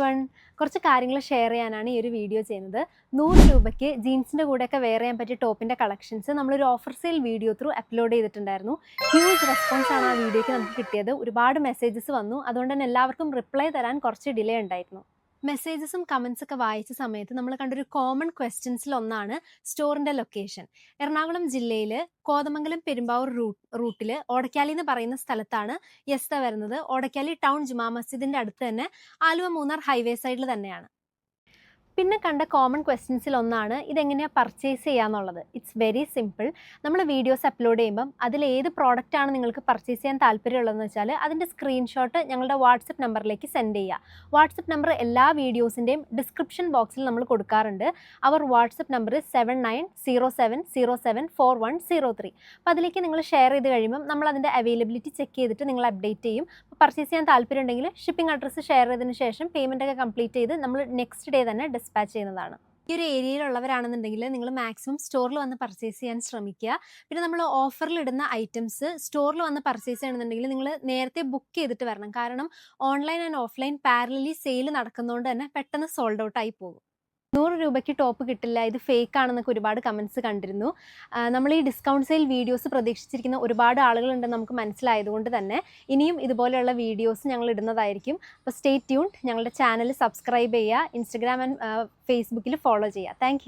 Everyone, കുറച്ച് കാര്യങ്ങൾ share ചെയ്യാനാണ് ഈ ഒരു വീഡിയോ ചെയ്യുന്നത്. 100 രൂപയ്ക്ക് ജീൻസിൻ്റെ കൂടെയൊക്കെ വെയർ ചെയ്യാൻ പറ്റിയ ടോപ്പിൻ്റെ കളക്ഷൻസ് നമ്മളൊരു offer sale video through upload ചെയ്തിട്ടുണ്ടായിരുന്നു. ഹ്യൂജ് റെസ്പോൺസ് ആണ് ആ വീഡിയോയ്ക്ക് നമുക്ക് കിട്ടിയത്. ഒരുപാട് മെസ്സേജസ് വന്നു. അതുകൊണ്ട് തന്നെ എല്ലാവർക്കും റിപ്ലൈ തരാൻ കുറച്ച് ഡിലേ ഉണ്ടായിരുന്നു. മെസ്സേജസും കമൻസ് ഒക്കെ വായിച്ച സമയത്ത് നമ്മൾ കണ്ടൊരു കോമൺ ക്വസ്റ്റ്യൻസിൽ ഒന്നാണ് സ്റ്റോറിൻ്റെ ലൊക്കേഷൻ. എറണാകുളം ജില്ലയിൽ കോതമംഗലം പെരുമ്പാവൂർ റൂട്ടിൽ ഓടക്കാലി എന്ന് പറയുന്ന സ്ഥലത്താണ് യസ്ത വരുന്നത്. ഓടക്കാലി ടൗൺ ജുമാ മസ്ജിദിൻ്റെ അടുത്ത് തന്നെ ആലുവ മൂന്നാർ ഹൈവേ സൈഡിൽ തന്നെയാണ്. പിന്നെ കണ്ട കോമൺ ക്വസ്റ്റ്യൻസിൽ ഒന്നാണ് ഇതെങ്ങനെയാണ് പർച്ചേസ് ചെയ്യാന്നുള്ളത്. It's very simple. നമ്മൾ വീഡിയോസ് അപ്ലോഡ് ചെയ്യുമ്പം അതിൽ ഏത് പ്രോഡക്റ്റാണ് നിങ്ങൾക്ക് പർച്ചേസ് ചെയ്യാൻ താല്പര്യമുള്ളതെന്ന് വെച്ചാൽ അതിൻ്റെ സ്ക്രീൻഷോട്ട് ഞങ്ങളുടെ വാട്സപ്പ് നമ്പറിലേക്ക് സെൻഡ് ചെയ്യുക. വാട്സപ്പ് നമ്പർ എല്ലാ വീഡിയോസിൻ്റെയും ഡിസ്ക്രിപ്ഷൻ ബോക്സിൽ നമ്മൾ കൊടുക്കാറുണ്ട്. അവർ വാട്സപ്പ് നമ്പർ 7907074103. അപ്പോൾ അതിലേക്ക് നിങ്ങൾ ഷെയർ ചെയ്ത് കഴിയുമ്പം നമ്മൾ അതിൻ്റെ അവൈലബിലിറ്റി ചെക്ക് ചെയ്തിട്ട് നിങ്ങൾ അപ്ഡേറ്റ് ചെയ്യും. അപ്പോൾ പർച്ചേസ് ചെയ്യാൻ താല്പര്യം ഉണ്ടെങ്കിൽ ഷിപ്പിംഗ് അഡ്രസ്സ് ഷെയർ ചെയ്തതിന് ശേഷം പേയ്മെൻ്റ് ഒക്കെ കംപ്ലീറ്റ് ചെയ്ത് നമ്മൾ നെക്സ്റ്റ് ഡേ തന്നെ ഡിസ്പാച്ച് ചെയ്യുന്നതാണ്. ഈ ഒരു ഏരിയയിലുള്ളവരാണെന്നുണ്ടെങ്കിൽ നിങ്ങൾ മാക്സിമം സ്റ്റോറിൽ വന്ന് പർച്ചേസ് ചെയ്യാൻ ശ്രമിക്കുക. പിന്നെ നമ്മൾ ഓഫറിൽ ഇടുന്ന ഐറ്റംസ് സ്റ്റോറിൽ വന്ന് പർച്ചേസ് ചെയ്യണമെന്നുണ്ടെങ്കിൽ നിങ്ങൾ നേരത്തെ ബുക്ക് ചെയ്തിട്ട് വരണം. കാരണം online and offline parallelly sale നടക്കുന്നതുകൊണ്ട് തന്നെ പെട്ടെന്ന് സോൾഡ് ഔട്ട് ആയി പോകും. 100 രൂപയ്ക്ക് ടോപ്പ് കിട്ടില്ല, ഇത് ഫേക്ക് ആണെന്നൊക്കെ ഒരുപാട് കമൻസ് കണ്ടിരുന്നു. നമ്മൾ ഈ ഡിസ്കൗണ്ട് സെയിൽ വീഡിയോസ് പ്രതീക്ഷിച്ചിരിക്കുന്ന ഒരുപാട് ആളുകളുണ്ടെന്ന് നമുക്ക് മനസ്സിലായതുകൊണ്ട് തന്നെ ഇനിയും ഇതുപോലെയുള്ള വീഡിയോസ് ഞങ്ങൾ ഇടുന്നതായിരിക്കും. അപ്പോൾ സ്റ്റേ ട്യൂൺഡ്. ഞങ്ങളുടെ ചാനൽ സബ്സ്ക്രൈബ് ചെയ്യുക, ഇൻസ്റ്റഗ്രാം ആൻഡ് ഫേസ്ബുക്കിൽ ഫോളോ ചെയ്യുക. താങ്ക്